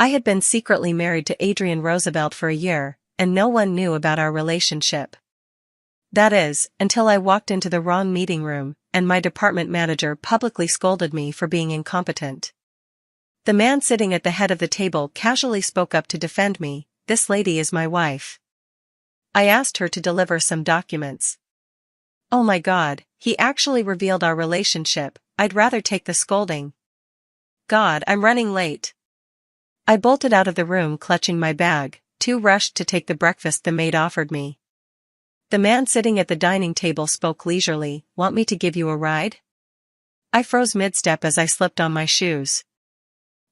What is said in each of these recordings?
I had been secretly married to Adrian Roosevelt for a year, and no one knew about our relationship. That is, until I walked into the wrong meeting room, and my department manager publicly scolded me for being incompetent. The man sitting at the head of the table casually spoke up to defend me. "This lady is my wife. I asked her to deliver some documents." Oh my God, he actually revealed our relationship. I'd rather take the scolding. God, I'm running late. I bolted out of the room clutching my bag, too rushed to take the breakfast the maid offered me. The man sitting at the dining table spoke leisurely. "Want me to give you a ride?" I froze mid-step as I slipped on my shoes.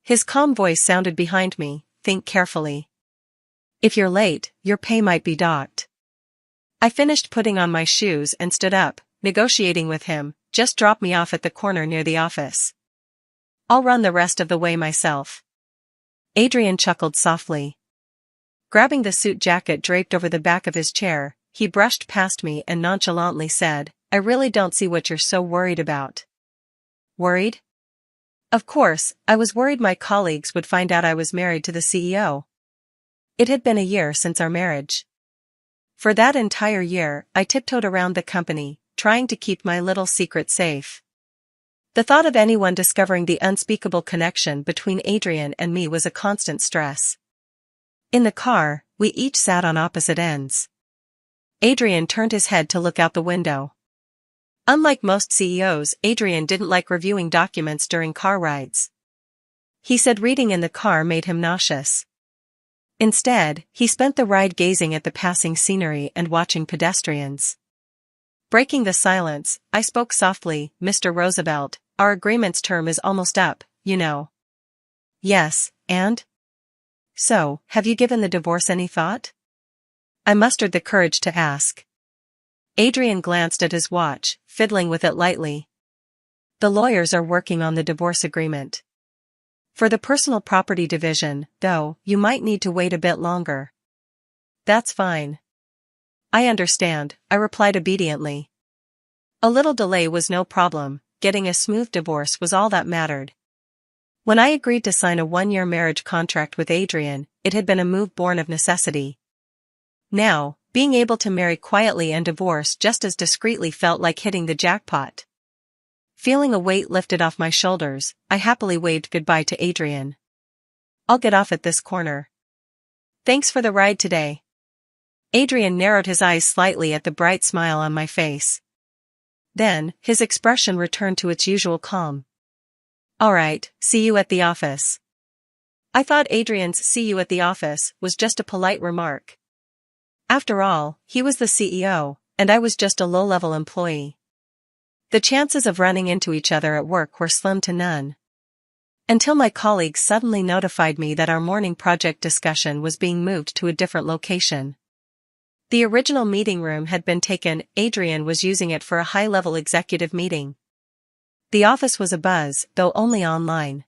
His calm voice sounded behind me. "Think carefully. If you're late, your pay might be docked." I finished putting on my shoes and stood up, negotiating with him. "Just drop me off at the corner near the office. I'll run the rest of the way myself." Adrian chuckled softly. Grabbing the suit jacket draped over the back of his chair, he brushed past me and nonchalantly said, "I really don't see what you're so worried about." Worried? Of course, I was worried my colleagues would find out I was married to the CEO. It had been a year since our marriage. For that entire year, I tiptoed around the company, trying to keep my little secret safe. The thought of anyone discovering the unspeakable connection between Adrian and me was a constant stress. In the car, we each sat on opposite ends. Adrian turned his head to look out the window. Unlike most CEOs, Adrian didn't like reviewing documents during car rides. He said reading in the car made him nauseous. Instead, he spent the ride gazing at the passing scenery and watching pedestrians. Breaking the silence, I spoke softly. "Mr. Roosevelt, our agreement's term is almost up, you know." "Yes, and?" "So, have you given the divorce any thought?" I mustered the courage to ask. Adrian glanced at his watch, fiddling with it lightly. "The lawyers are working on the divorce agreement. For the personal property division, though, you might need to wait a bit longer." "That's fine. I understand," I replied obediently. A little delay was no problem, getting a smooth divorce was all that mattered. When I agreed to sign a 1-year marriage contract with Adrian, it had been a move born of necessity. Now, being able to marry quietly and divorce just as discreetly felt like hitting the jackpot. Feeling a weight lifted off my shoulders, I happily waved goodbye to Adrian. "I'll get off at this corner. Thanks for the ride today." Adrian narrowed his eyes slightly at the bright smile on my face. Then, his expression returned to its usual calm. "All right, see you at the office." I thought Adrian's "see you at the office" was just a polite remark. After all, he was the CEO, and I was just a low-level employee. The chances of running into each other at work were slim to none. Until my colleagues suddenly notified me that our morning project discussion was being moved to a different location. The original meeting room had been taken. Adrian was using it for a high-level executive meeting. The office was abuzz, though only online.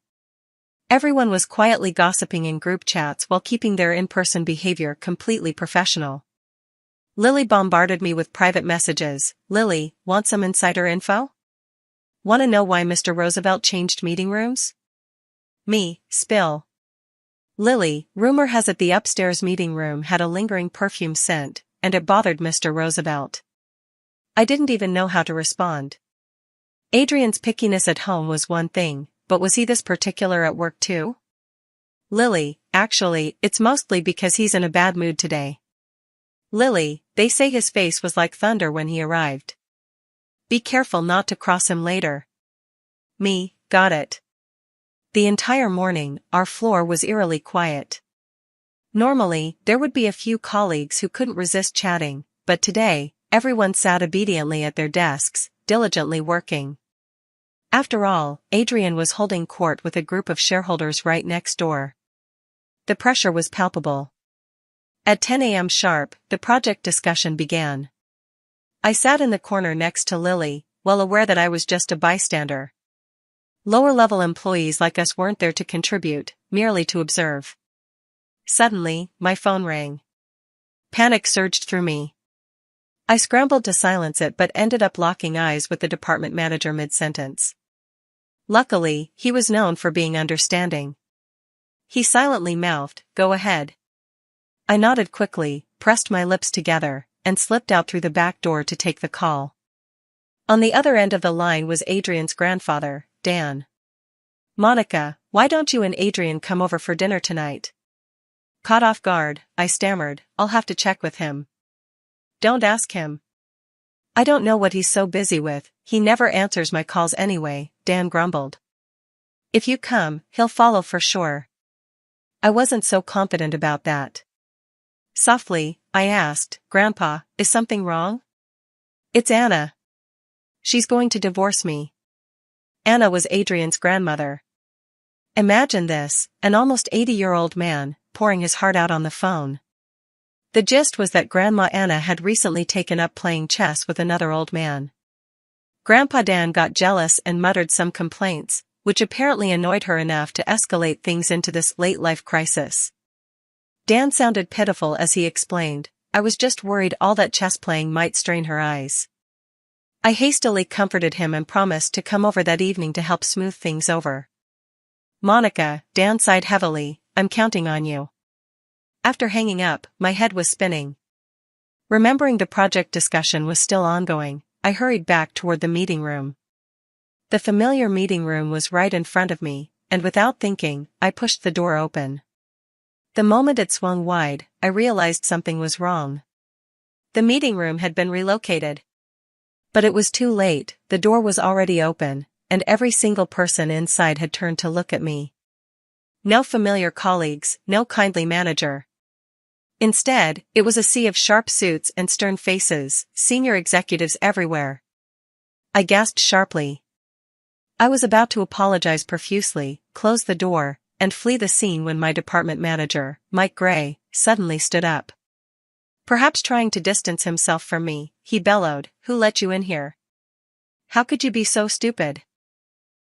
Everyone was quietly gossiping in group chats while keeping their in-person behavior completely professional. Lily bombarded me with private messages. "Lily, want some insider info? Want to know why Mr. Roosevelt changed meeting rooms?" Me, spill. Lily, rumor has it the upstairs meeting room had a lingering perfume scent, and it bothered Mr. Roosevelt. I didn't even know how to respond. Adrian's pickiness at home was one thing, but was he this particular at work too? Lily, actually, it's mostly because he's in a bad mood today. Lily, they say his face was like thunder when he arrived. Be careful not to cross him later. Me, got it. The entire morning, our floor was eerily quiet. Normally, there would be a few colleagues who couldn't resist chatting, but today, everyone sat obediently at their desks, diligently working. After all, Adrian was holding court with a group of shareholders right next door. The pressure was palpable. At 10 a.m. sharp, the project discussion began. I sat in the corner next to Lily, well aware that I was just a bystander. Lower-level employees like us weren't there to contribute, merely to observe. Suddenly, my phone rang. Panic surged through me. I scrambled to silence it but ended up locking eyes with the department manager mid-sentence. Luckily, he was known for being understanding. He silently mouthed, "Go ahead." I nodded quickly, pressed my lips together, and slipped out through the back door to take the call. On the other end of the line was Adrian's grandfather, Dan. "Monica, why don't you and Adrian come over for dinner tonight?" Caught off guard, I stammered, "I'll have to check with him." "Don't ask him. I don't know what he's so busy with, he never answers my calls anyway," Dan grumbled. "If you come, he'll follow for sure." I wasn't so confident about that. Softly, I asked, "Grandpa, is something wrong?" "It's Anna. She's going to divorce me." Anna was Adrian's grandmother. Imagine this, an almost 80-year-old man, pouring his heart out on the phone. The gist was that Grandma Anna had recently taken up playing chess with another old man. Grandpa Dan got jealous and muttered some complaints, which apparently annoyed her enough to escalate things into this late-life crisis. Dan sounded pitiful as he explained, "I was just worried all that chess playing might strain her eyes." I hastily comforted him and promised to come over that evening to help smooth things over. "Monica," Dan sighed heavily, "I'm counting on you." After hanging up, my head was spinning. Remembering the project discussion was still ongoing, I hurried back toward the meeting room. The familiar meeting room was right in front of me, and without thinking, I pushed the door open. The moment it swung wide, I realized something was wrong. The meeting room had been relocated. But it was too late, the door was already open, and every single person inside had turned to look at me. No familiar colleagues, no kindly manager. Instead, it was a sea of sharp suits and stern faces, senior executives everywhere. I gasped sharply. I was about to apologize profusely, close the door, and flee the scene when my department manager, Mike Gray, suddenly stood up. Perhaps trying to distance himself from me, he bellowed, "Who let you in here? How could you be so stupid?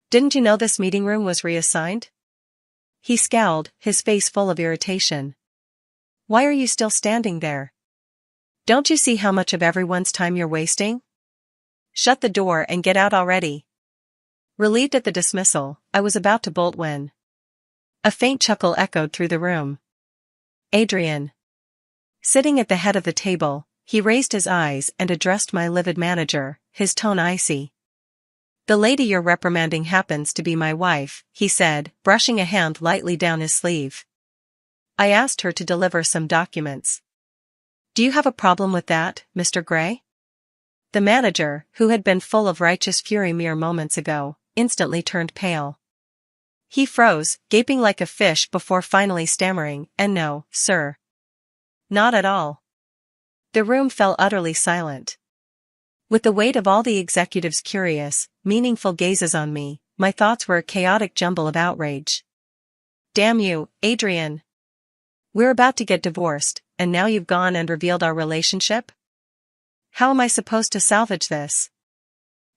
Didn't you know this meeting room was reassigned?" He scowled, his face full of irritation. "Why are you still standing there? Don't you see how much of everyone's time you're wasting? Shut the door and get out already." Relieved at the dismissal, I was about to bolt when a faint chuckle echoed through the room. Adrian. Sitting at the head of the table, he raised his eyes and addressed my livid manager, his tone icy. "The lady you're reprimanding happens to be my wife," he said, brushing a hand lightly down his sleeve. "I asked her to deliver some documents. Do you have a problem with that, Mr. Gray?" The manager, who had been full of righteous fury mere moments ago, instantly turned pale. He froze, gaping like a fish before finally stammering, "And no, sir. Not at all." The room fell utterly silent. With the weight of all the executives' curious, meaningful gazes on me, my thoughts were a chaotic jumble of outrage. "Damn you, Adrian. We're about to get divorced, and now you've gone and revealed our relationship? How am I supposed to salvage this?"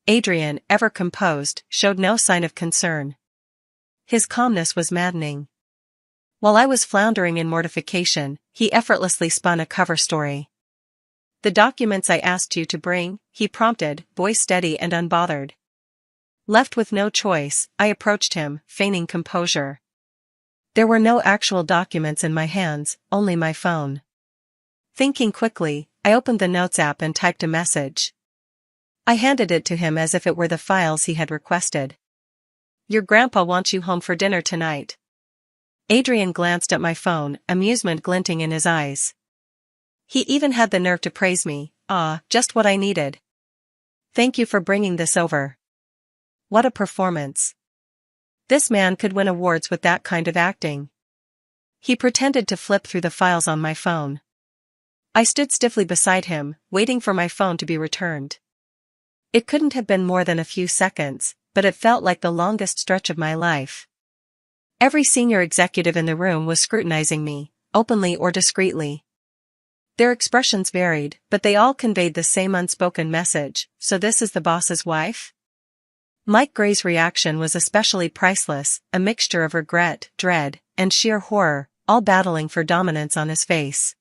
Adrian, ever composed, showed no sign of concern. His calmness was maddening. While I was floundering in mortification, he effortlessly spun a cover story. "The documents I asked you to bring," he prompted, voice steady and unbothered. Left with no choice, I approached him, feigning composure. There were no actual documents in my hands, only my phone. Thinking quickly, I opened the Notes app and typed a message. I handed it to him as if it were the files he had requested. "Your grandpa wants you home for dinner tonight." Adrian glanced at my phone, amusement glinting in his eyes. He even had the nerve to praise me. "Ah, just what I needed. Thank you for bringing this over." What a performance. This man could win awards with that kind of acting. He pretended to flip through the files on my phone. I stood stiffly beside him, waiting for my phone to be returned. It couldn't have been more than a few seconds, but it felt like the longest stretch of my life. Every senior executive in the room was scrutinizing me, openly or discreetly. Their expressions varied, but they all conveyed the same unspoken message: "So this is the boss's wife?" Mike Gray's reaction was especially priceless, a mixture of regret, dread, and sheer horror, all battling for dominance on his face.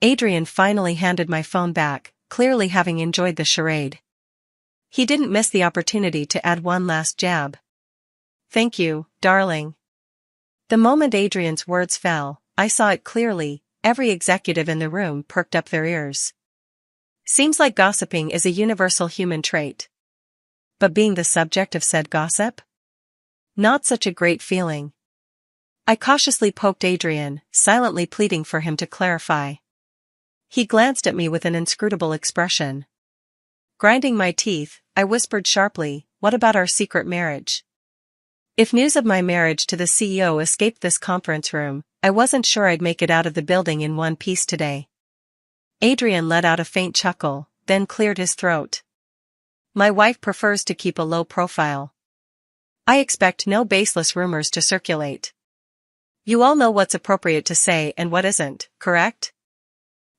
Adrian finally handed my phone back, clearly having enjoyed the charade. He didn't miss the opportunity to add one last jab. "Thank you, darling. The moment Adrian's words fell, I saw it clearly. Every executive in the room perked up their ears. Seems like gossiping is a universal human trait. But being the subject of said gossip? Not such a great feeling. I cautiously poked Adrian, silently pleading for him to clarify. He glanced at me with an inscrutable expression. Grinding my teeth, I whispered sharply, "What about our secret marriage?" If news of my marriage to the CEO escaped this conference room, I wasn't sure I'd make it out of the building in one piece today. Adrian let out a faint chuckle, then cleared his throat. My wife prefers to keep a low profile. I expect no baseless rumors to circulate. You all know what's appropriate to say and what isn't, correct?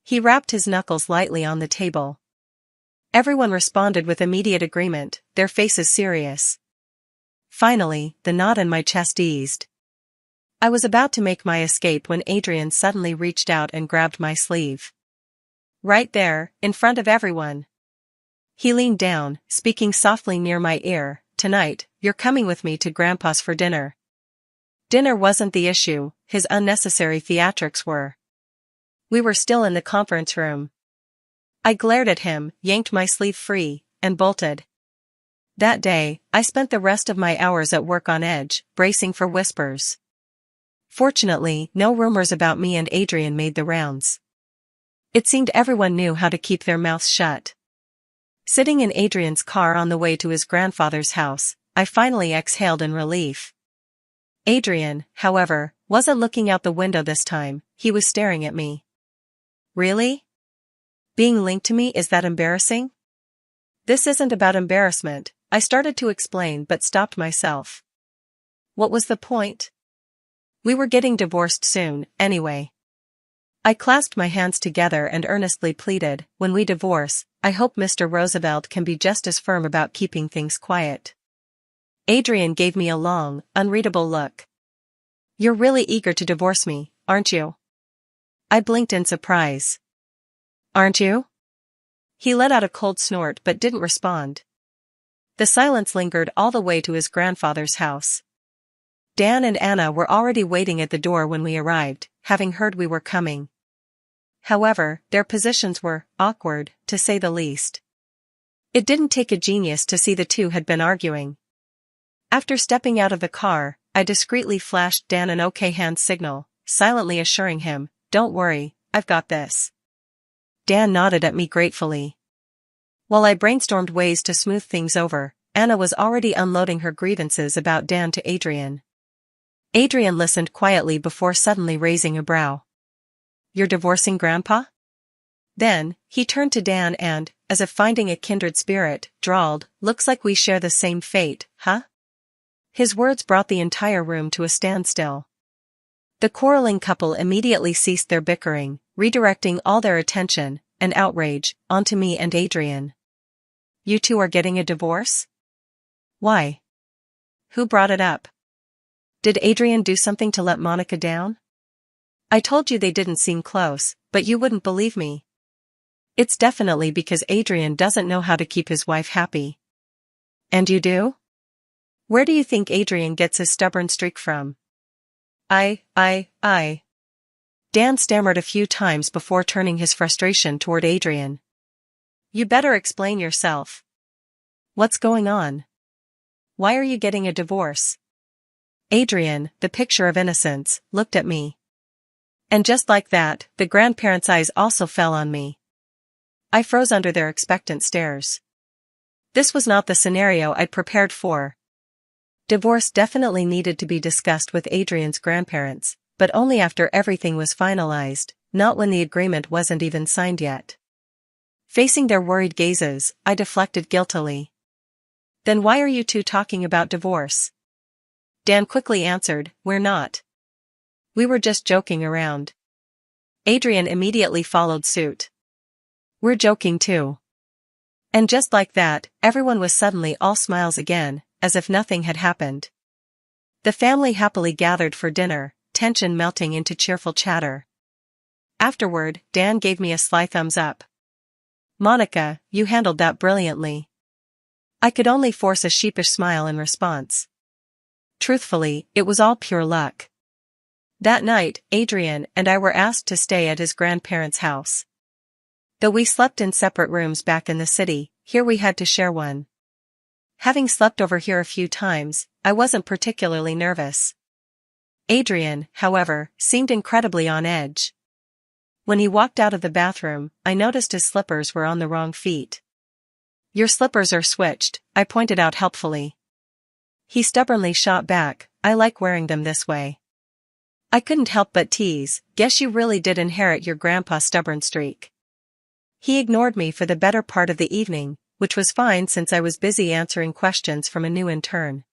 He rapped his knuckles lightly on the table. Everyone responded with immediate agreement, their faces serious. Finally, the knot in my chest eased. I was about to make my escape when Adrian suddenly reached out and grabbed my sleeve. Right there, in front of everyone. He leaned down, speaking softly near my ear, "Tonight, you're coming with me to Grandpa's for dinner." Dinner wasn't the issue, his unnecessary theatrics were. We were still in the conference room. I glared at him, yanked my sleeve free, and bolted. That day, I spent the rest of my hours at work on edge, bracing for whispers. Fortunately, no rumors about me and Adrian made the rounds. It seemed everyone knew how to keep their mouths shut. Sitting in Adrian's car on the way to his grandfather's house, I finally exhaled in relief. Adrian, however, wasn't looking out the window this time, he was staring at me. Really? Being linked to me, is that embarrassing? This isn't about embarrassment, I started to explain but stopped myself. What was the point? We were getting divorced soon, anyway. I clasped my hands together and earnestly pleaded, "When we divorce, I hope Mr. Roosevelt can be just as firm about keeping things quiet." Adrian gave me a long, unreadable look. "You're really eager to divorce me, aren't you?" I blinked in surprise. "Aren't you?" He let out a cold snort but didn't respond. The silence lingered all the way to his grandfather's house. Dan and Anna were already waiting at the door when we arrived, having heard we were coming. However, their positions were awkward, to say the least. It didn't take a genius to see the two had been arguing. After stepping out of the car, I discreetly flashed Dan an okay hand signal, silently assuring him, "Don't worry, I've got this." Dan nodded at me gratefully. While I brainstormed ways to smooth things over, Anna was already unloading her grievances about Dan to Adrian. Adrian listened quietly before suddenly raising a brow. "You're divorcing Grandpa?" Then, he turned to Dan and, as if finding a kindred spirit, drawled, "Looks like we share the same fate, huh?" His words brought the entire room to a standstill. The quarreling couple immediately ceased their bickering, redirecting all their attention, and outrage, onto me and Adrian. "You two are getting a divorce? Why? Who brought it up? Did Adrian do something to let Monica down? I told you they didn't seem close, but you wouldn't believe me. It's definitely because Adrian doesn't know how to keep his wife happy." "And you do? Where do you think Adrian gets his stubborn streak from?" I. Dan stammered a few times before turning his frustration toward Adrian. "You better explain yourself. What's going on? Why are you getting a divorce?" Adrian, the picture of innocence, looked at me. And just like that, the grandparents' eyes also fell on me. I froze under their expectant stares. This was not the scenario I'd prepared for. Divorce definitely needed to be discussed with Adrian's grandparents, but only after everything was finalized, not when the agreement wasn't even signed yet. Facing their worried gazes, I deflected guiltily. "Then why are you two talking about divorce?" Dan quickly answered, "We're not. We were just joking around." Adrian immediately followed suit. "We're joking too." And just like that, everyone was suddenly all smiles again, as if nothing had happened. The family happily gathered for dinner, tension melting into cheerful chatter. Afterward, Dan gave me a sly thumbs up. "Monica, you handled that brilliantly." I could only force a sheepish smile in response. Truthfully, it was all pure luck. That night, Adrian and I were asked to stay at his grandparents' house. Though we slept in separate rooms back in the city, here we had to share one. Having slept over here a few times, I wasn't particularly nervous. Adrian, however, seemed incredibly on edge. When he walked out of the bathroom, I noticed his slippers were on the wrong feet. "Your slippers are switched," I pointed out helpfully. He stubbornly shot back, "I like wearing them this way." I couldn't help but tease, "Guess you really did inherit your grandpa's stubborn streak." He ignored me for the better part of the evening, which was fine since I was busy answering questions from a new intern.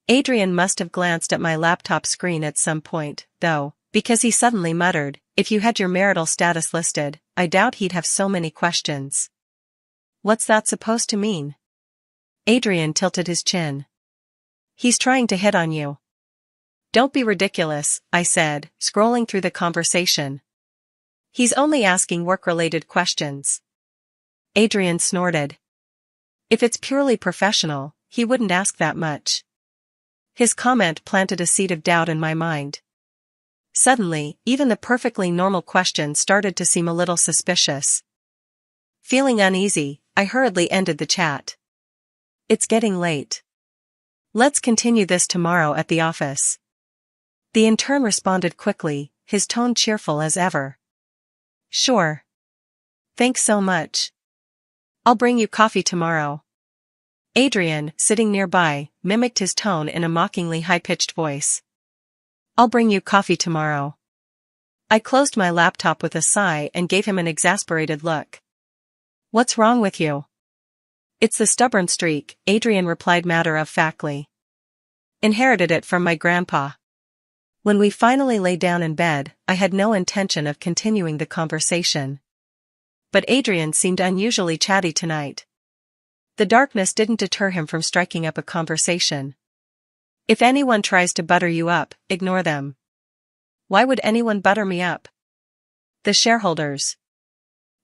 Adrian must have glanced at my laptop screen at some point, though, because he suddenly muttered, "If you had your marital status listed, I doubt he'd have so many questions." "What's that supposed to mean?" Adrian tilted his chin. "He's trying to hit on you." "Don't be ridiculous," I said, scrolling through the conversation. "He's only asking work-related questions." Adrian snorted. "If it's purely professional, he wouldn't ask that much." His comment planted a seed of doubt in my mind. Suddenly, even the perfectly normal questions started to seem a little suspicious. Feeling uneasy, I hurriedly ended the chat. "It's getting late. Let's continue this tomorrow at the office." The intern responded quickly, his tone cheerful as ever. "Sure. Thanks so much. I'll bring you coffee tomorrow." Adrian, sitting nearby, mimicked his tone in a mockingly high-pitched voice. "I'll bring you coffee tomorrow." I closed my laptop with a sigh and gave him an exasperated look. "What's wrong with you?" "It's the stubborn streak," Adrian replied matter-of-factly. "Inherited it from my grandpa." When we finally lay down in bed, I had no intention of continuing the conversation. But Adrian seemed unusually chatty tonight. The darkness didn't deter him from striking up a conversation. "If anyone tries to butter you up, ignore them." "Why would anyone butter me up?" "The shareholders."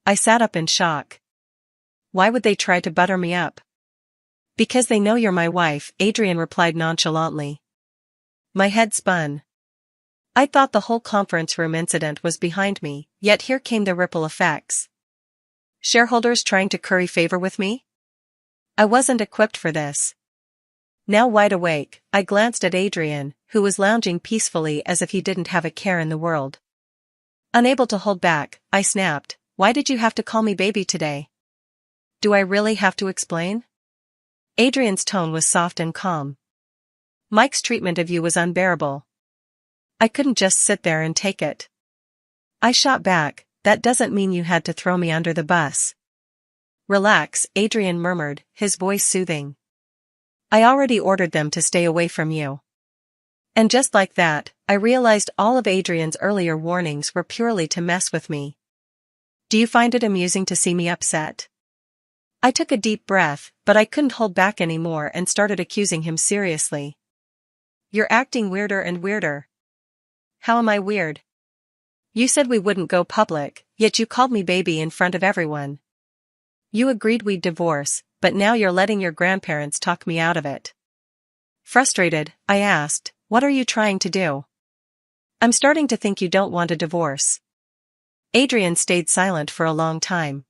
I sat up in shock. "Why would they try to butter me up?" "Because they know you're my wife," Adrian replied nonchalantly. My head spun. I thought the whole conference room incident was behind me, yet here came the ripple effects. Shareholders trying to curry favor with me? I wasn't equipped for this. Now wide awake, I glanced at Adrian, who was lounging peacefully as if he didn't have a care in the world. Unable to hold back, I snapped, "Why did you have to call me baby today?" "Do I really have to explain?" Adrian's tone was soft and calm. "Mike's treatment of you was unbearable. I couldn't just sit there and take it." I shot back, "That doesn't mean you had to throw me under the bus." "Relax," Adrian murmured, his voice soothing. "I already ordered them to stay away from you." And just like that, I realized all of Adrian's earlier warnings were purely to mess with me. "Do you find it amusing to see me upset?" I took a deep breath, but I couldn't hold back anymore and started accusing him seriously. "You're acting weirder and weirder." "How am I weird?" "You said we wouldn't go public, yet you called me baby in front of everyone. You agreed we'd divorce, but now you're letting your grandparents talk me out of it." Frustrated, I asked, "What are you trying to do?" "I'm starting to think you don't want a divorce." Adrian stayed silent for a long time.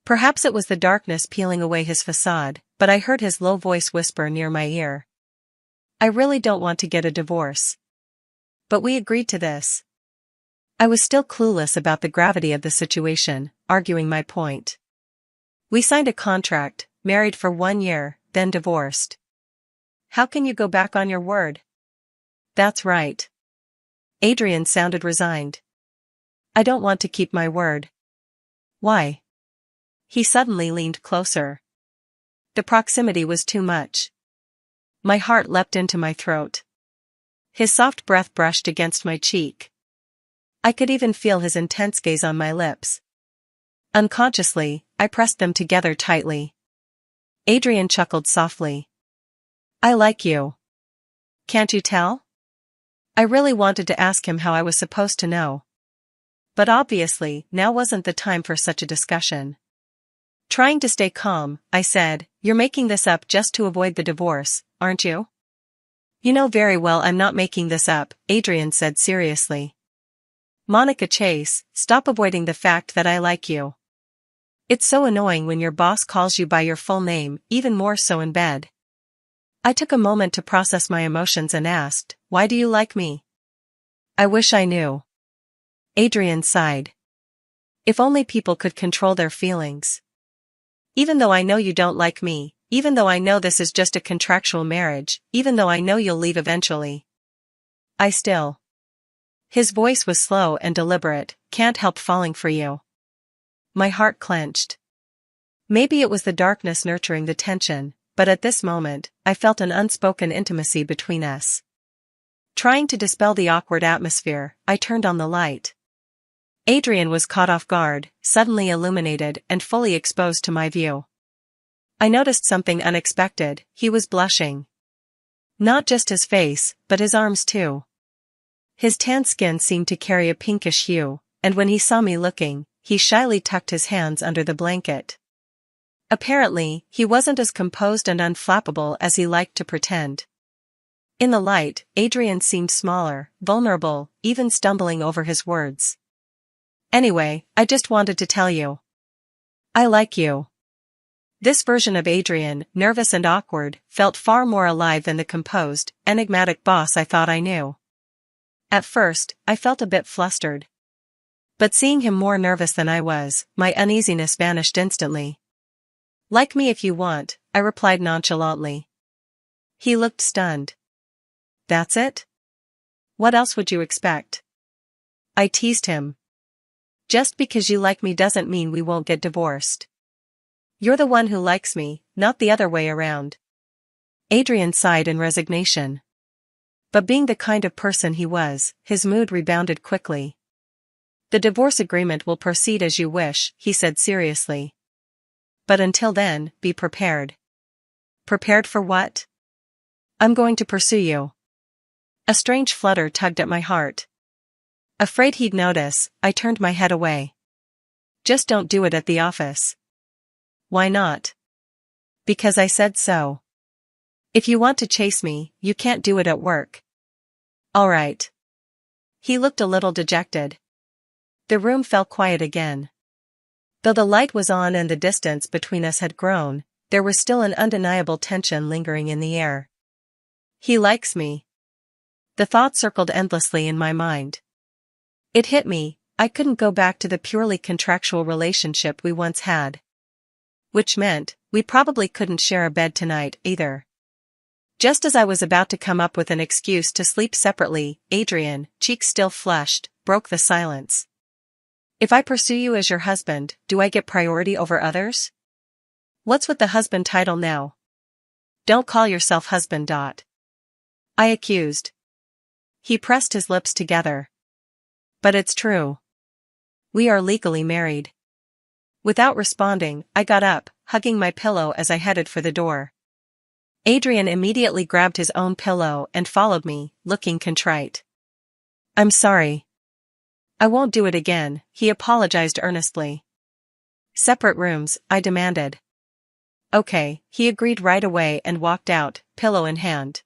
Perhaps it was the darkness peeling away his facade, but I heard his low voice whisper near my ear. "I really don't want to get a divorce. But we agreed to this." I was still clueless about the gravity of the situation, arguing my point. "We signed a contract, married for 1 year, then divorced. How can you go back on your word?" "That's right." Adrian sounded resigned. "I don't want to keep my word." "Why?" He suddenly leaned closer. The proximity was too much. My heart leapt into my throat. His soft breath brushed against my cheek. I could even feel his intense gaze on my lips. Unconsciously, I pressed them together tightly. Adrian chuckled softly. "I like you. Can't you tell?" I really wanted to ask him how I was supposed to know. But obviously, now wasn't the time for such a discussion. Trying to stay calm, I said, "You're making this up just to avoid the divorce, aren't you?" You know very well I'm not making this up, Adrian said seriously. Monica Chase, stop avoiding the fact that I like you. It's so annoying when your boss calls you by your full name, even more so in bed. I took a moment to process my emotions and asked, why do you like me? I wish I knew. Adrian sighed. If only people could control their feelings. Even though I know you don't like me, even though I know this is just a contractual marriage, even though I know you'll leave eventually. I still. His voice was slow and deliberate, can't help falling for you. My heart clenched. Maybe it was the darkness nurturing the tension, but at this moment, I felt an unspoken intimacy between us. Trying to dispel the awkward atmosphere, I turned on the light. Adrian was caught off guard, suddenly illuminated and fully exposed to my view. I noticed something unexpected, he was blushing. Not just his face, but his arms too. His tan skin seemed to carry a pinkish hue, and when he saw me looking, he shyly tucked his hands under the blanket. Apparently, he wasn't as composed and unflappable as he liked to pretend. In the light, Adrian seemed smaller, vulnerable, even stumbling over his words. Anyway, I just wanted to tell you. I like you. This version of Adrian, nervous and awkward, felt far more alive than the composed, enigmatic boss I thought I knew. At first, I felt a bit flustered. But seeing him more nervous than I was, my uneasiness vanished instantly. Like me if you want, I replied nonchalantly. He looked stunned. That's it? What else would you expect? I teased him. Just because you like me doesn't mean we won't get divorced. You're the one who likes me, not the other way around. Adrian sighed in resignation. But being the kind of person he was, his mood rebounded quickly. The divorce agreement will proceed as you wish, he said seriously. But until then, be prepared. Prepared for what? I'm going to pursue you. A strange flutter tugged at my heart. Afraid he'd notice, I turned my head away. Just don't do it at the office. Why not? Because I said so. If you want to chase me, you can't do it at work. All right. He looked a little dejected. The room fell quiet again. Though the light was on and the distance between us had grown, there was still an undeniable tension lingering in the air. He likes me. The thought circled endlessly in my mind. It hit me, I couldn't go back to the purely contractual relationship we once had. Which meant, we probably couldn't share a bed tonight, either. Just as I was about to come up with an excuse to sleep separately, Adrian, cheeks still flushed, broke the silence. If I pursue you as your husband, do I get priority over others? What's with the husband title now? Don't call yourself husband. I accused. He pressed his lips together. But it's true. We are legally married. Without responding, I got up, hugging my pillow as I headed for the door. Adrian immediately grabbed his own pillow and followed me, looking contrite. I'm sorry. I won't do it again, he apologized earnestly. Separate rooms, I demanded. Okay, he agreed right away and walked out, pillow in hand.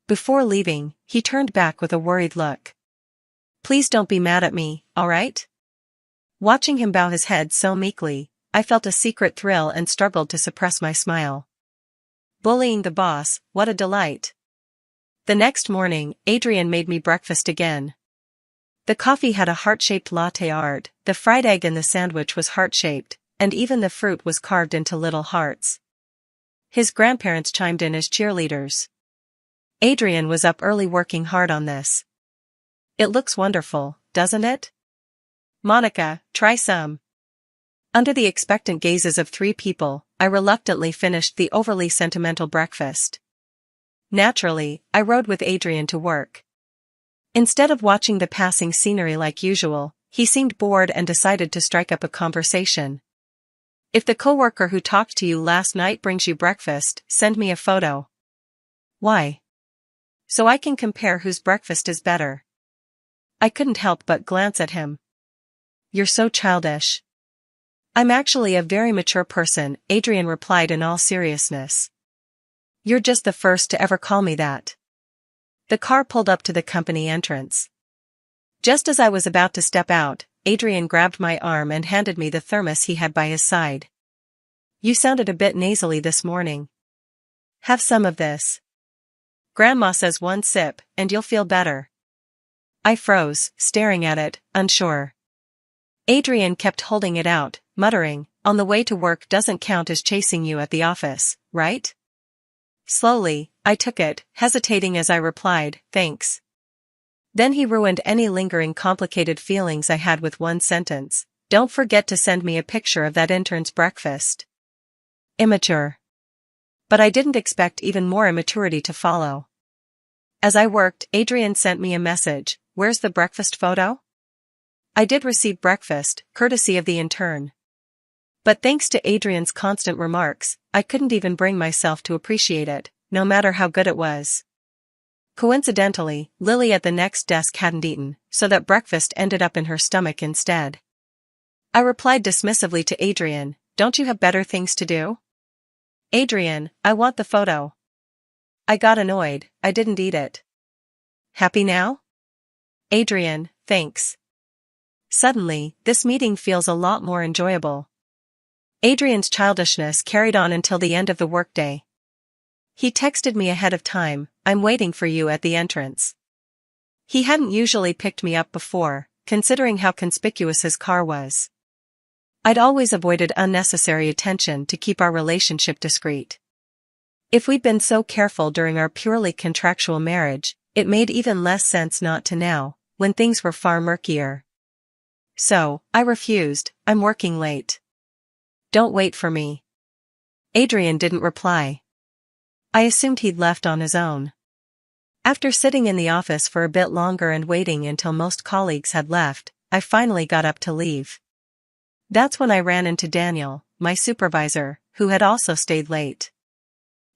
Before leaving, he turned back with a worried look. Please don't be mad at me, all right? Watching him bow his head so meekly, I felt a secret thrill and struggled to suppress my smile. Bullying the boss, what a delight. The next morning, Adrian made me breakfast again. The coffee had a heart-shaped latte art, the fried egg in the sandwich was heart-shaped, and even the fruit was carved into little hearts. His grandparents chimed in as cheerleaders. Adrian was up early working hard on this. It looks wonderful, doesn't it? Monica, try some. Under the expectant gazes of 3 people, I reluctantly finished the overly sentimental breakfast. Naturally, I rode with Adrian to work. Instead of watching the passing scenery like usual, he seemed bored and decided to strike up a conversation. If the coworker who talked to you last night brings you breakfast, send me a photo. Why? So I can compare whose breakfast is better. I couldn't help but glance at him. You're so childish. I'm actually a very mature person, Adrian replied in all seriousness. You're just the first to ever call me that. The car pulled up to the company entrance. Just as I was about to step out, Adrian grabbed my arm and handed me the thermos he had by his side. "You sounded a bit nasally this morning. Have some of this. Grandma says one sip, and you'll feel better." I froze, staring at it, unsure. Adrian kept holding it out, muttering, "On the way to work doesn't count as chasing you at the office, right?" Slowly, I took it, hesitating as I replied, "Thanks." Then he ruined any lingering complicated feelings I had with one sentence, "Don't forget to send me a picture of that intern's breakfast." Immature. But I didn't expect even more immaturity to follow. As I worked, Adrian sent me a message, "Where's the breakfast photo?" I did receive breakfast, courtesy of the intern. But thanks to Adrian's constant remarks, I couldn't even bring myself to appreciate it, no matter how good it was. Coincidentally, Lily at the next desk hadn't eaten, so that breakfast ended up in her stomach instead. I replied dismissively to Adrian, "Don't you have better things to do?" "Adrian, I want the photo." I got annoyed, I didn't eat it. "Happy now?" "Adrian, thanks." Suddenly, this meeting feels a lot more enjoyable. Adrian's childishness carried on until the end of the workday. He texted me ahead of time, "I'm waiting for you at the entrance." He hadn't usually picked me up before, considering how conspicuous his car was. I'd always avoided unnecessary attention to keep our relationship discreet. If we'd been so careful during our purely contractual marriage, it made even less sense not to now, when things were far murkier. So, I refused, "I'm working late." "Don't wait for me." Adrian didn't reply. I assumed he'd left on his own. After sitting in the office for a bit longer and waiting until most colleagues had left, I finally got up to leave. That's when I ran into Daniel, my supervisor, who had also stayed late.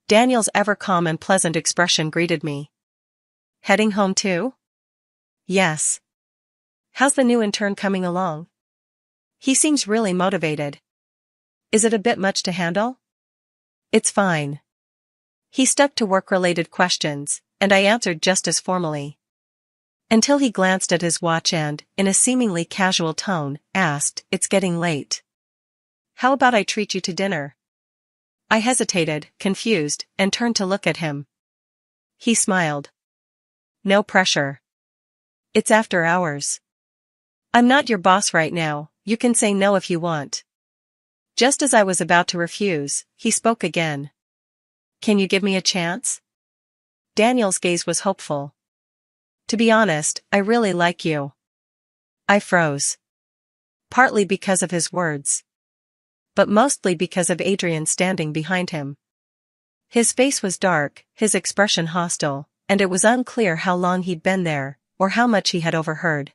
Daniel's ever calm and pleasant expression greeted me. "Heading home too?" "Yes." "How's the new intern coming along?" "He seems really motivated." "Is it a bit much to handle?" "It's fine." He stuck to work-related questions, and I answered just as formally. Until he glanced at his watch and, in a seemingly casual tone, asked, "It's getting late. How about I treat you to dinner?" I hesitated, confused, and turned to look at him. He smiled. "No pressure. It's after hours. I'm not your boss right now, you can say no if you want." Just as I was about to refuse, he spoke again. "Can you give me a chance?" Daniel's gaze was hopeful. "To be honest, I really like you." I froze. Partly because of his words. But mostly because of Adrian standing behind him. His face was dark, his expression hostile, and it was unclear how long he'd been there, or how much he had overheard.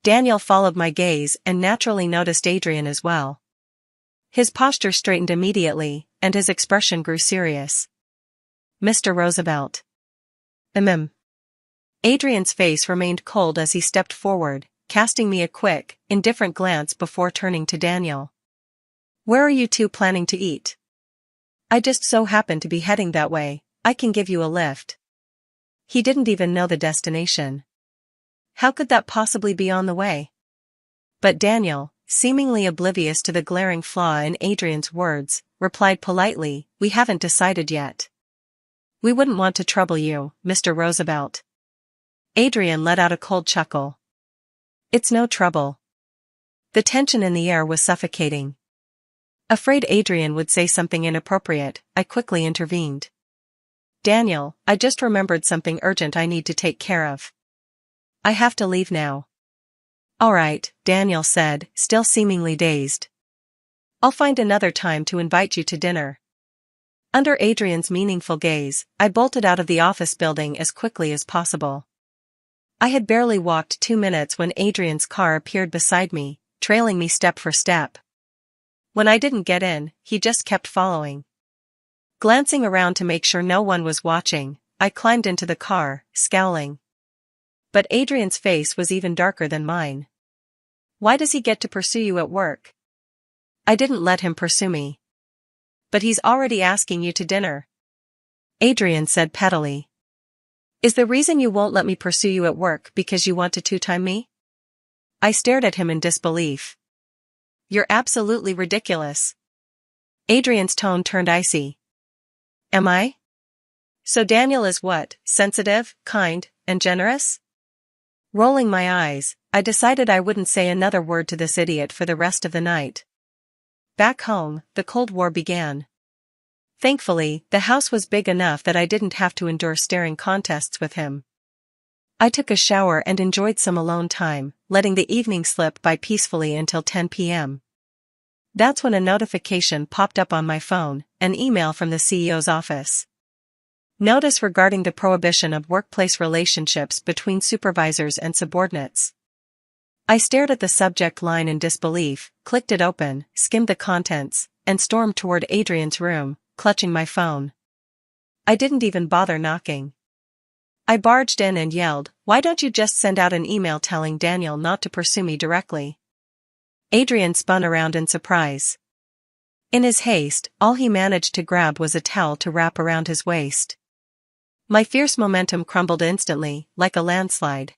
Daniel followed my gaze and naturally noticed Adrian as well. His posture straightened immediately, and his expression grew serious. "Mr. Roosevelt." Adrian's face remained cold as he stepped forward, casting me a quick, indifferent glance before turning to Daniel. "Where are you two planning to eat?" "I just so happen to be heading that way, I can give you a lift." He didn't even know the destination. How could that possibly be on the way? But Daniel, seemingly oblivious to the glaring flaw in Adrian's words, replied politely, "We haven't decided yet." "We wouldn't want to trouble you, Mr. Roosevelt." Adrian let out a cold chuckle. "It's no trouble." The tension in the air was suffocating. Afraid Adrian would say something inappropriate, I quickly intervened. "Daniel, I just remembered something urgent I need to take care of. I have to leave now." "All right," Daniel said, still seemingly dazed. "I'll find another time to invite you to dinner." Under Adrian's meaningful gaze, I bolted out of the office building as quickly as possible. I had barely walked 2 minutes when Adrian's car appeared beside me, trailing me step for step. When I didn't get in, he just kept following. Glancing around to make sure no one was watching, I climbed into the car, scowling. But Adrian's face was even darker than mine. "Why does he get to pursue you at work?" "I didn't let him pursue me." "But he's already asking you to dinner," Adrian said pettily. Is the reason you won't let me pursue you at work because you want to two-time me? I stared at him in disbelief. You're absolutely ridiculous. Adrian's tone turned icy. Am I? So Daniel is what, sensitive, kind, and generous? Rolling my eyes, I decided I wouldn't say another word to this idiot for the rest of the night. Back home, the Cold War began. Thankfully, the house was big enough that I didn't have to endure staring contests with him. I took a shower and enjoyed some alone time, letting the evening slip by peacefully until 10 p.m. That's when a notification popped up on my phone, an email from the CEO's office. Notice regarding the prohibition of workplace relationships between supervisors and subordinates. I stared at the subject line in disbelief, clicked it open, skimmed the contents, and stormed toward Adrian's room, clutching my phone. I didn't even bother knocking. I barged in and yelled, "Why don't you just send out an email telling Daniel not to pursue me directly?" Adrian spun around in surprise. In his haste, all he managed to grab was a towel to wrap around his waist. My fierce momentum crumbled instantly, like a landslide.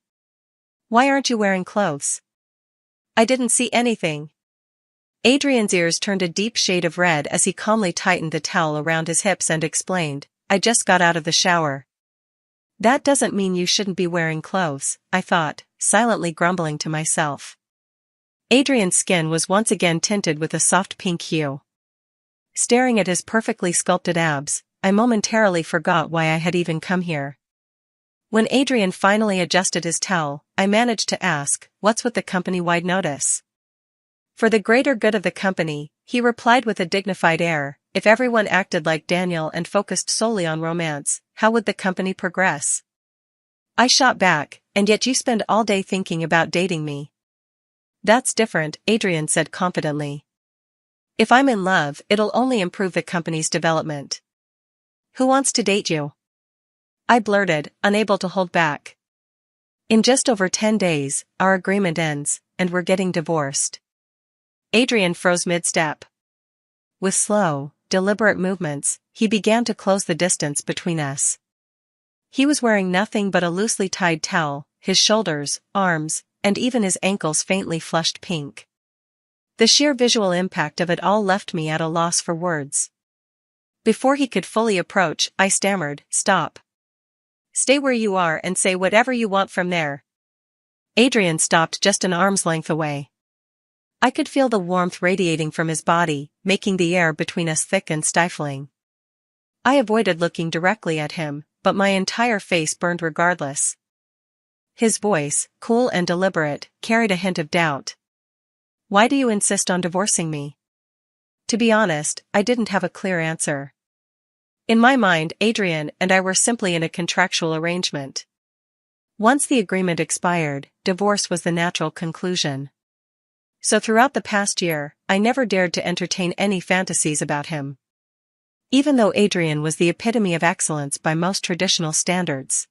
Why aren't you wearing clothes? I didn't see anything. Adrian's ears turned a deep shade of red as he calmly tightened the towel around his hips and explained, I just got out of the shower. That doesn't mean you shouldn't be wearing clothes, I thought, silently grumbling to myself. Adrian's skin was once again tinted with a soft pink hue. Staring at his perfectly sculpted abs, I momentarily forgot why I had even come here. When Adrian finally adjusted his towel, I managed to ask, "What's with the company-wide notice?" For the greater good of the company, he replied with a dignified air, "If everyone acted like Daniel and focused solely on romance, how would the company progress?" I shot back, "And yet you spend all day thinking about dating me." "That's different," Adrian said confidently. "If I'm in love, it'll only improve the company's development." "Who wants to date you?" I blurted, unable to hold back. "In just over 10 days, our agreement ends, and we're getting divorced." Adrian froze mid-step. With slow, deliberate movements, he began to close the distance between us. He was wearing nothing but a loosely tied towel, his shoulders, arms, and even his ankles faintly flushed pink. The sheer visual impact of it all left me at a loss for words. Before he could fully approach, I stammered, "Stop. Stay where you are and say whatever you want from there." Adrian stopped just an arm's length away. I could feel the warmth radiating from his body, making the air between us thick and stifling. I avoided looking directly at him, but my entire face burned regardless. His voice, cool and deliberate, carried a hint of doubt. "Why do you insist on divorcing me?" To be honest, I didn't have a clear answer. In my mind, Adrian and I were simply in a contractual arrangement. Once the agreement expired, divorce was the natural conclusion. So throughout the past year, I never dared to entertain any fantasies about him. Even though Adrian was the epitome of excellence by most traditional standards.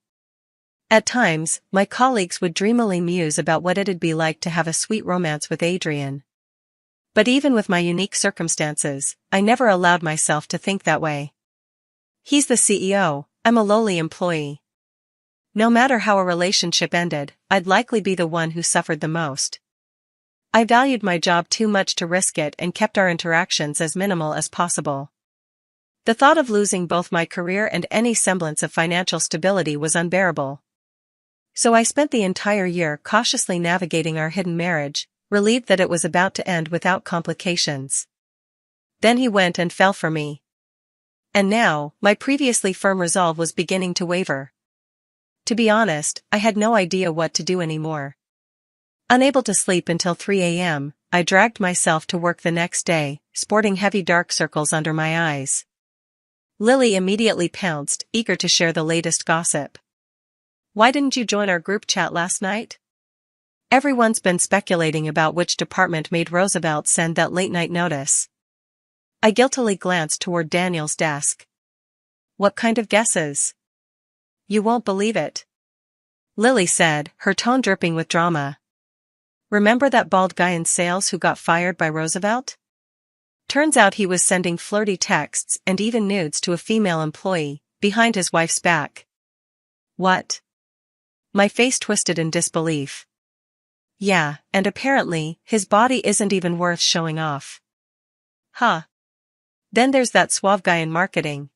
At times, my colleagues would dreamily muse about what it'd be like to have a sweet romance with Adrian. But even with my unique circumstances, I never allowed myself to think that way. He's the CEO, I'm a lowly employee. No matter how a relationship ended, I'd likely be the one who suffered the most. I valued my job too much to risk it and kept our interactions as minimal as possible. The thought of losing both my career and any semblance of financial stability was unbearable. So I spent the entire year cautiously navigating our hidden marriage, relieved that it was about to end without complications. Then he went and fell for me. And now, my previously firm resolve was beginning to waver. To be honest, I had no idea what to do anymore. Unable to sleep until 3 a.m., I dragged myself to work the next day, sporting heavy dark circles under my eyes. Lily immediately pounced, eager to share the latest gossip. "Why didn't you join our group chat last night? Everyone's been speculating about which department made Roosevelt send that late-night notice." I guiltily glanced toward Daniel's desk. "What kind of guesses?" "You won't believe it," Lily said, her tone dripping with drama. "Remember that bald guy in sales who got fired by Roosevelt? Turns out he was sending flirty texts and even nudes to a female employee, behind his wife's back." What? My face twisted in disbelief. Yeah, and apparently, his body isn't even worth showing off. Huh. Then there's that suave guy in marketing.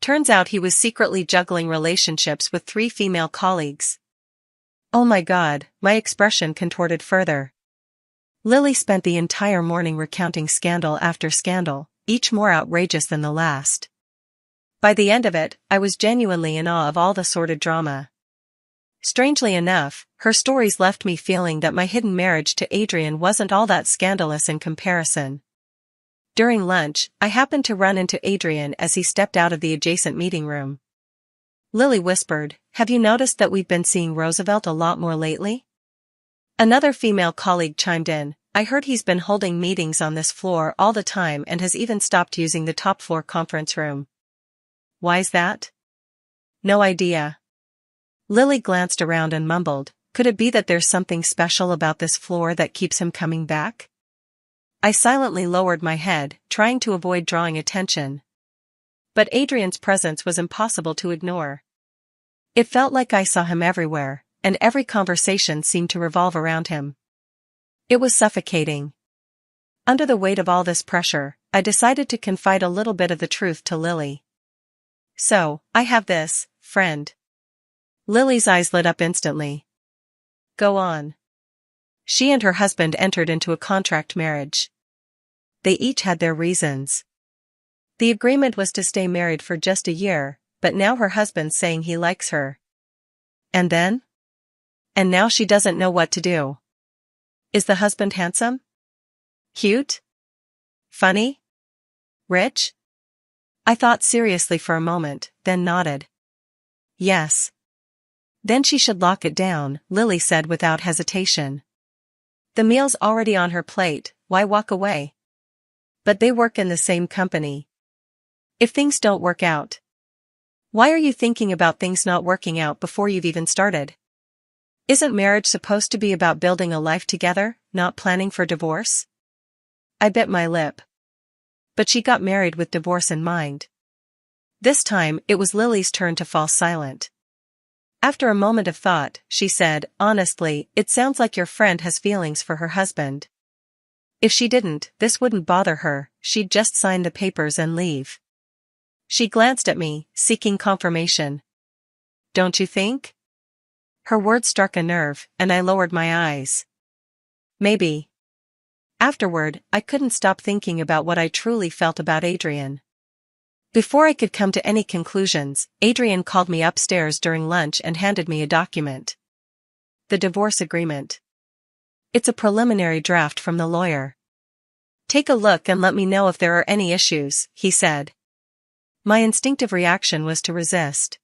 Turns out he was secretly juggling relationships with 3 female colleagues. Oh my God, my expression contorted further. Lily spent the entire morning recounting scandal after scandal, each more outrageous than the last. By the end of it, I was genuinely in awe of all the sordid drama. Strangely enough, her stories left me feeling that my hidden marriage to Adrian wasn't all that scandalous in comparison. During lunch, I happened to run into Adrian as he stepped out of the adjacent meeting room. Lily whispered, "Have you noticed that we've been seeing Roosevelt a lot more lately?" Another female colleague chimed in, "I heard he's been holding meetings on this floor all the time and has even stopped using the top floor conference room." Why's that? No idea. Lily glanced around and mumbled, "Could it be that there's something special about this floor that keeps him coming back?" I silently lowered my head, trying to avoid drawing attention. But Adrian's presence was impossible to ignore. It felt like I saw him everywhere, and every conversation seemed to revolve around him. It was suffocating. Under the weight of all this pressure, I decided to confide a little bit of the truth to Lily. "So, I have this friend." Lily's eyes lit up instantly. "Go on." She and her husband entered into a contract marriage. They each had their reasons. The agreement was to stay married for just a year, but now her husband's saying he likes her. And then? And now she doesn't know what to do. Is the husband handsome? Cute? Funny? Rich? I thought seriously for a moment, then nodded. Yes. Then she should lock it down, Lily said without hesitation. The meal's already on her plate, why walk away? But they work in the same company. If things don't work out, why are you thinking about things not working out before you've even started? Isn't marriage supposed to be about building a life together, not planning for divorce? I bit my lip. But she got married with divorce in mind. This time, it was Lily's turn to fall silent. After a moment of thought, she said, "Honestly, it sounds like your friend has feelings for her husband. If she didn't, this wouldn't bother her, she'd just sign the papers and leave." She glanced at me, seeking confirmation. "Don't you think?" Her words struck a nerve, and I lowered my eyes. Maybe. Afterward, I couldn't stop thinking about what I truly felt about Adrian. Before I could come to any conclusions, Adrian called me upstairs during lunch and handed me a document. The divorce agreement. It's a preliminary draft from the lawyer. "Take a look and let me know if there are any issues," he said. My instinctive reaction was to resist.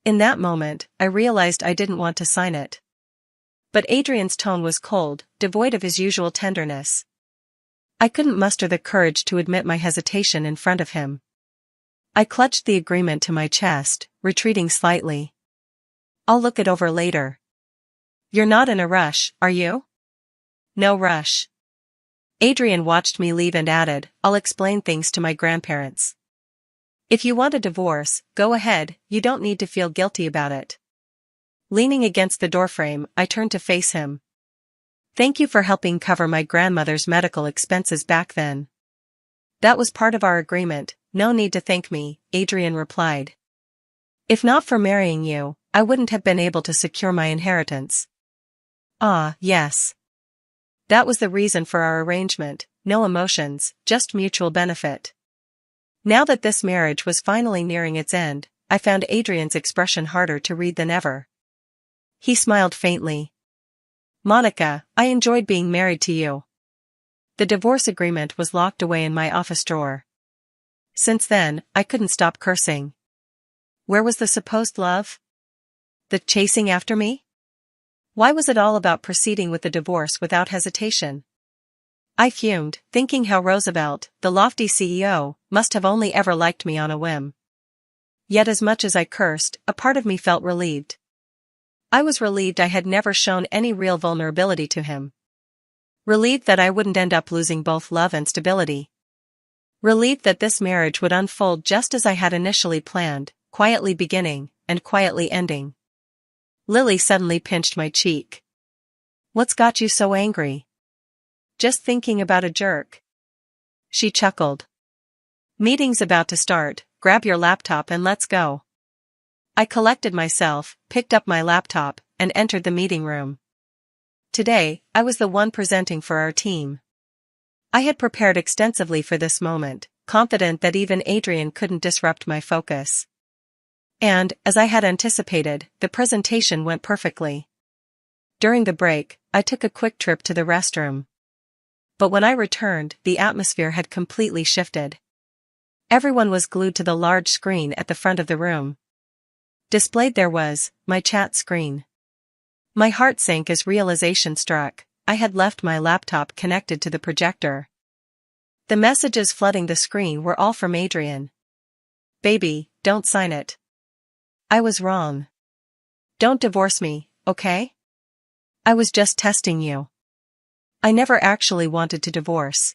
In that moment, I realized I didn't want to sign it. But Adrian's tone was cold, devoid of his usual tenderness. I couldn't muster the courage to admit my hesitation in front of him. I clutched the agreement to my chest, retreating slightly. "I'll look it over later." "You're not in a rush, are you?" "No rush." Adrian watched me leave and added, "I'll explain things to my grandparents. If you want a divorce, go ahead, you don't need to feel guilty about it." Leaning against the doorframe, I turned to face him. "Thank you for helping cover my grandmother's medical expenses back then." "That was part of our agreement, no need to thank me," Adrian replied. "If not for marrying you, I wouldn't have been able to secure my inheritance." "Ah, yes. That was the reason for our arrangement, no emotions, just mutual benefit." Now that this marriage was finally nearing its end, I found Adrian's expression harder to read than ever. He smiled faintly. "Monica, I enjoyed being married to you." The divorce agreement was locked away in my office drawer. Since then, I couldn't stop cursing. Where was the supposed love? The chasing after me? Why was it all about proceeding with the divorce without hesitation? I fumed, thinking how Roosevelt, the lofty CEO, must have only ever liked me on a whim. Yet as much as I cursed, a part of me felt relieved. I was relieved I had never shown any real vulnerability to him. Relieved that I wouldn't end up losing both love and stability. Relieved that this marriage would unfold just as I had initially planned, quietly beginning, and quietly ending. Lily suddenly pinched my cheek. "What's got you so angry?" "Just thinking about a jerk." She chuckled. "Meeting's about to start, grab your laptop and let's go." I collected myself, picked up my laptop, and entered the meeting room. Today, I was the one presenting for our team. I had prepared extensively for this moment, confident that even Adrian couldn't disrupt my focus. And, as I had anticipated, the presentation went perfectly. During the break, I took a quick trip to the restroom. But when I returned, the atmosphere had completely shifted. Everyone was glued to the large screen at the front of the room. Displayed there was, my chat screen. My heart sank as realization struck. I had left my laptop connected to the projector. The messages flooding the screen were all from Adrian. "Baby, don't sign it. I was wrong. Don't divorce me, okay? I was just testing you. I never actually wanted to divorce.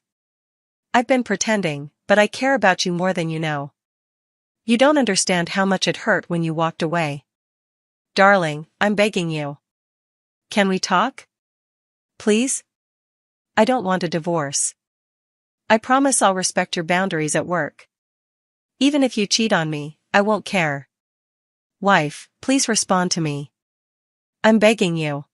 I've been pretending, but I care about you more than you know. You don't understand how much it hurt when you walked away. Darling, I'm begging you. Can we talk? Please? I don't want a divorce. I promise I'll respect your boundaries at work. Even if you cheat on me, I won't care. Wife, please respond to me. I'm begging you."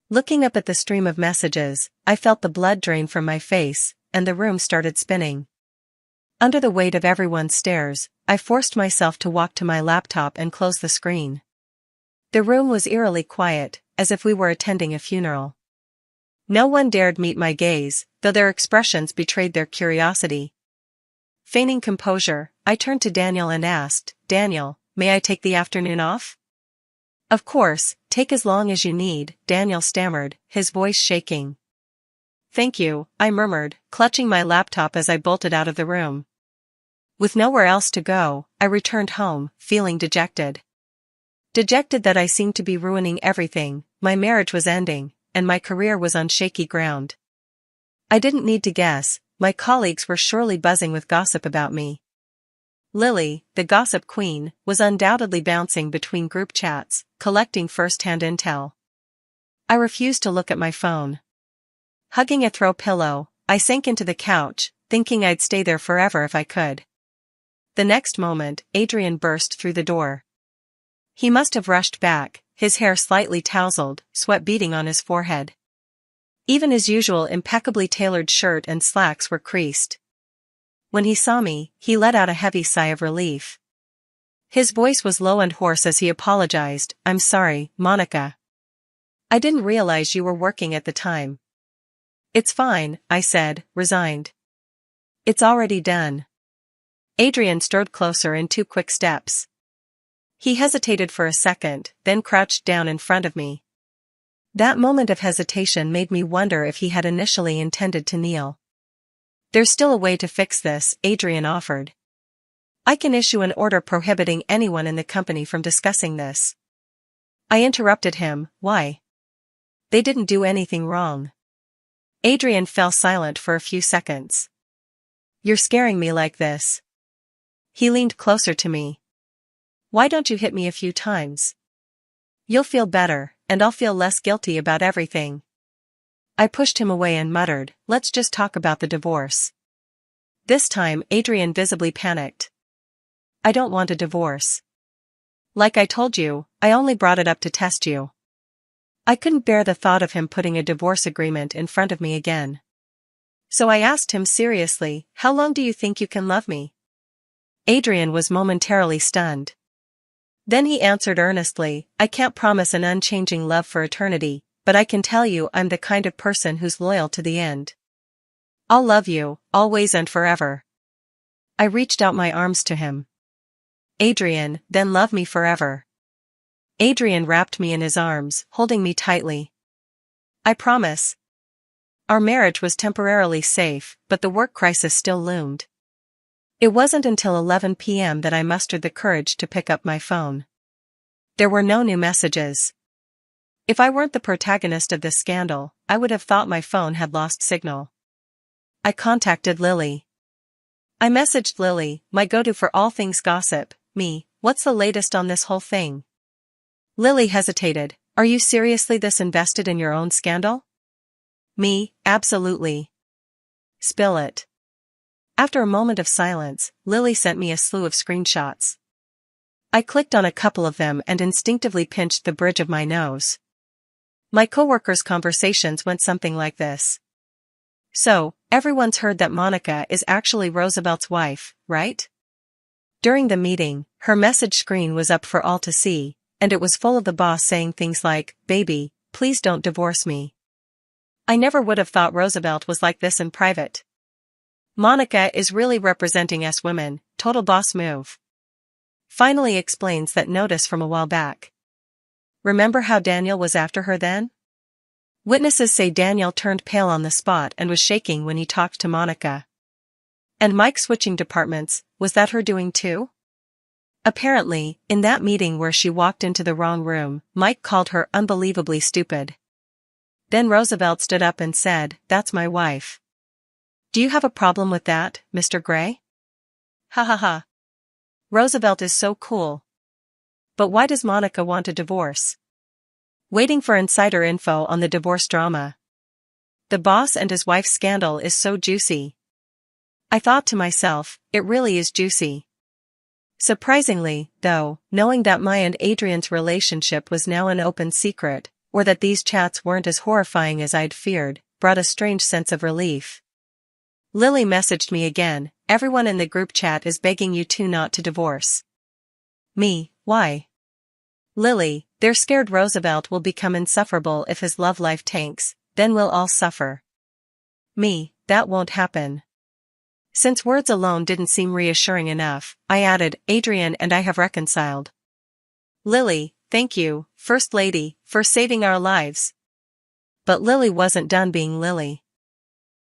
Looking up at the stream of messages, I felt the blood drain from my face, and the room started spinning. Under the weight of everyone's stares, I forced myself to walk to my laptop and close the screen. The room was eerily quiet, as if we were attending a funeral. No one dared meet my gaze, though their expressions betrayed their curiosity. Feigning composure, I turned to Daniel and asked, "Daniel, may I take the afternoon off?" "Of course, take as long as you need," Daniel stammered, his voice shaking. "Thank you," I murmured, clutching my laptop as I bolted out of the room. With nowhere else to go, I returned home, feeling dejected. Dejected that I seemed to be ruining everything, my marriage was ending, and my career was on shaky ground. I didn't need to guess, my colleagues were surely buzzing with gossip about me. Lily, the gossip queen, was undoubtedly bouncing between group chats, collecting first-hand intel. I refused to look at my phone. Hugging a throw pillow, I sank into the couch, thinking I'd stay there forever if I could. The next moment, Adrian burst through the door. He must have rushed back, his hair slightly tousled, sweat beading on his forehead. Even his usual impeccably tailored shirt and slacks were creased. When he saw me, he let out a heavy sigh of relief. His voice was low and hoarse as he apologized. "I'm sorry, Monica. I didn't realize you were working at the time." "It's fine," I said, resigned. "It's already done." Adrian strode closer in 2 quick steps. He hesitated for a second, then crouched down in front of me. That moment of hesitation made me wonder if he had initially intended to kneel. "There's still a way to fix this," Adrian offered. "I can issue an order prohibiting anyone in the company from discussing this." I interrupted him. "Why? They didn't do anything wrong." Adrian fell silent for a few seconds. "You're scaring me like this." He leaned closer to me. "Why don't you hit me a few times? You'll feel better, and I'll feel less guilty about everything." I pushed him away and muttered, "Let's just talk about the divorce." This time, Adrian visibly panicked. "I don't want a divorce. Like I told you, I only brought it up to test you." I couldn't bear the thought of him putting a divorce agreement in front of me again. So I asked him seriously, "How long do you think you can love me?" Adrian was momentarily stunned. Then he answered earnestly, "I can't promise an unchanging love for eternity, but I can tell you I'm the kind of person who's loyal to the end. I'll love you, always and forever." I reached out my arms to him. "Adrian, then love me forever." Adrian wrapped me in his arms, holding me tightly. "I promise." Our marriage was temporarily safe, but the work crisis still loomed. It wasn't until 11 p.m. that I mustered the courage to pick up my phone. There were no new messages. If I weren't the protagonist of this scandal, I would have thought my phone had lost signal. I contacted Lily. I messaged Lily, my go-to for all things gossip, me, what's the latest on this whole thing? Lily hesitated. Are you seriously this invested in your own scandal? Me, absolutely. Spill it. After a moment of silence, Lily sent me a slew of screenshots. I clicked on a couple of them and instinctively pinched the bridge of my nose. My coworkers' conversations went something like this. So, everyone's heard that Monica is actually Roosevelt's wife, right? During the meeting, her message screen was up for all to see, and it was full of the boss saying things like, "Baby, please don't divorce me." I never would have thought Roosevelt was like this in private. Monica is really representing us women, total boss move. Finally explains that notice from a while back. Remember how Daniel was after her then? Witnesses say Daniel turned pale on the spot and was shaking when he talked to Monica. And Mike switching departments, was that her doing too? Apparently, in that meeting where she walked into the wrong room, Mike called her unbelievably stupid. Then Roosevelt stood up and said, "That's my wife. Do you have a problem with that, Mr. Gray?" Ha ha ha. Roosevelt is so cool. But why does Monica want a divorce? Waiting for insider info on the divorce drama. The boss and his wife's scandal is so juicy. I thought to myself, it really is juicy. Surprisingly, though, knowing that my and Adrian's relationship was now an open secret, or that these chats weren't as horrifying as I'd feared, brought a strange sense of relief. Lily messaged me again, "Everyone in the group chat is begging you two not to divorce." Me, why? Lily, they're scared Roosevelt will become insufferable if his love life tanks, then we'll all suffer. Me, that won't happen. Since words alone didn't seem reassuring enough, I added, "Adrian and I have reconciled." Lily, thank you, First Lady, for saving our lives. But Lily wasn't done being Lily.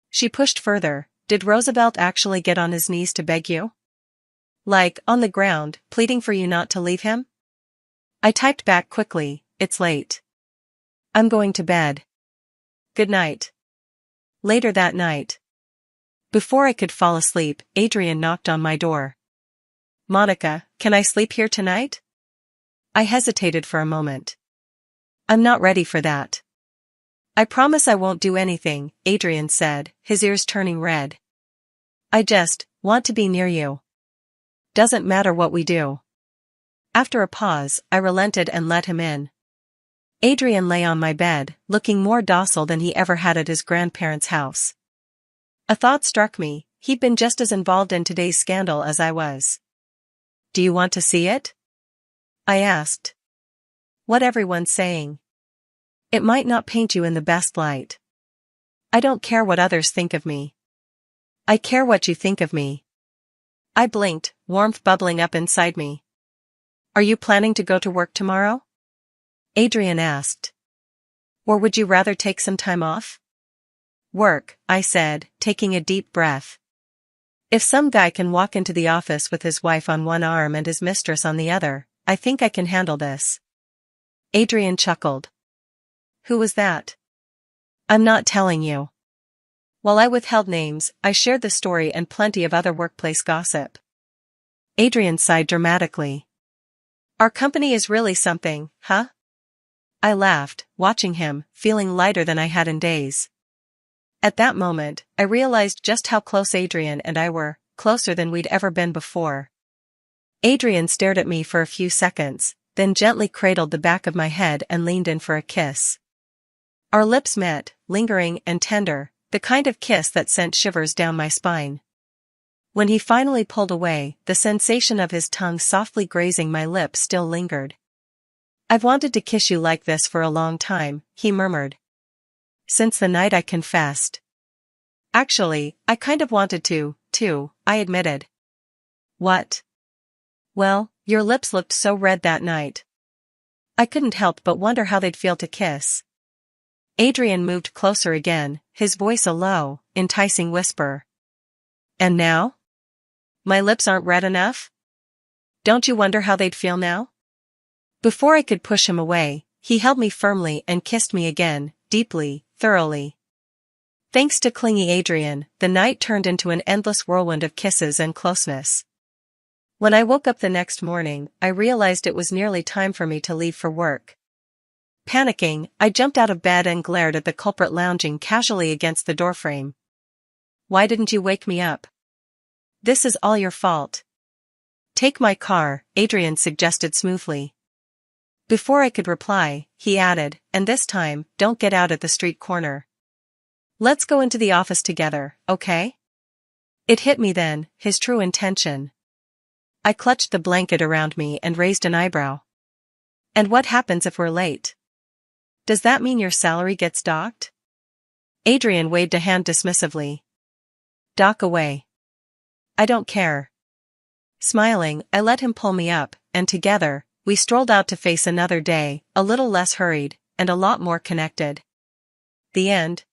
She pushed further. Did Roosevelt actually get on his knees to beg you? Like, on the ground, pleading for you not to leave him? I typed back quickly, "It's late. I'm going to bed. Good night." Later that night. Before I could fall asleep, Adrian knocked on my door. "Monica, can I sleep here tonight?" I hesitated for a moment. "I'm not ready for that." "I promise I won't do anything," Adrian said, his ears turning red. "I just want to be near you. Doesn't matter what we do." After a pause, I relented and let him in. Adrian lay on my bed, looking more docile than he ever had at his grandparents' house. A thought struck me, he'd been just as involved in today's scandal as I was. "Do you want to see it?" I asked. "What everyone's saying. It might not paint you in the best light. I don't care what others think of me. I care what you think of me." I blinked, warmth bubbling up inside me. "Are you planning to go to work tomorrow?" Adrian asked. "Or would you rather take some time off?" "Work," I said, taking a deep breath. If some guy can walk into the office with his wife on one arm and his mistress on the other, I think I can handle this. Adrian chuckled. "Who was that?" "I'm not telling you." While I withheld names, I shared the story and plenty of other workplace gossip. Adrian sighed dramatically. "Our company is really something, huh?" I laughed, watching him, feeling lighter than I had in days. At that moment, I realized just how close Adrian and I were, closer than we'd ever been before. Adrian stared at me for a few seconds, then gently cradled the back of my head and leaned in for a kiss. Our lips met, lingering and tender, the kind of kiss that sent shivers down my spine. When he finally pulled away, the sensation of his tongue softly grazing my lips still lingered. "I've wanted to kiss you like this for a long time," he murmured. "Since the night I confessed." "Actually, I kind of wanted to, too," I admitted. "What?" "Well, your lips looked so red that night. I couldn't help but wonder how they'd feel to kiss." Adrian moved closer again, his voice a low, enticing whisper. "And now? My lips aren't red enough? Don't you wonder how they'd feel now?" Before I could push him away, he held me firmly and kissed me again, deeply, thoroughly. Thanks to clingy Adrian, the night turned into an endless whirlwind of kisses and closeness. When I woke up the next morning, I realized it was nearly time for me to leave for work. Panicking, I jumped out of bed and glared at the culprit lounging casually against the doorframe. "Why didn't you wake me up? This is all your fault." "Take my car," Adrian suggested smoothly. Before I could reply, he added, "And this time, don't get out at the street corner. Let's go into the office together, okay?" It hit me then, his true intention. I clutched the blanket around me and raised an eyebrow. "And what happens if we're late? Does that mean your salary gets docked?" Adrian waved a hand dismissively. "Dock away. I don't care." Smiling, I let him pull me up, and together, we strolled out to face another day, a little less hurried, and a lot more connected. The end.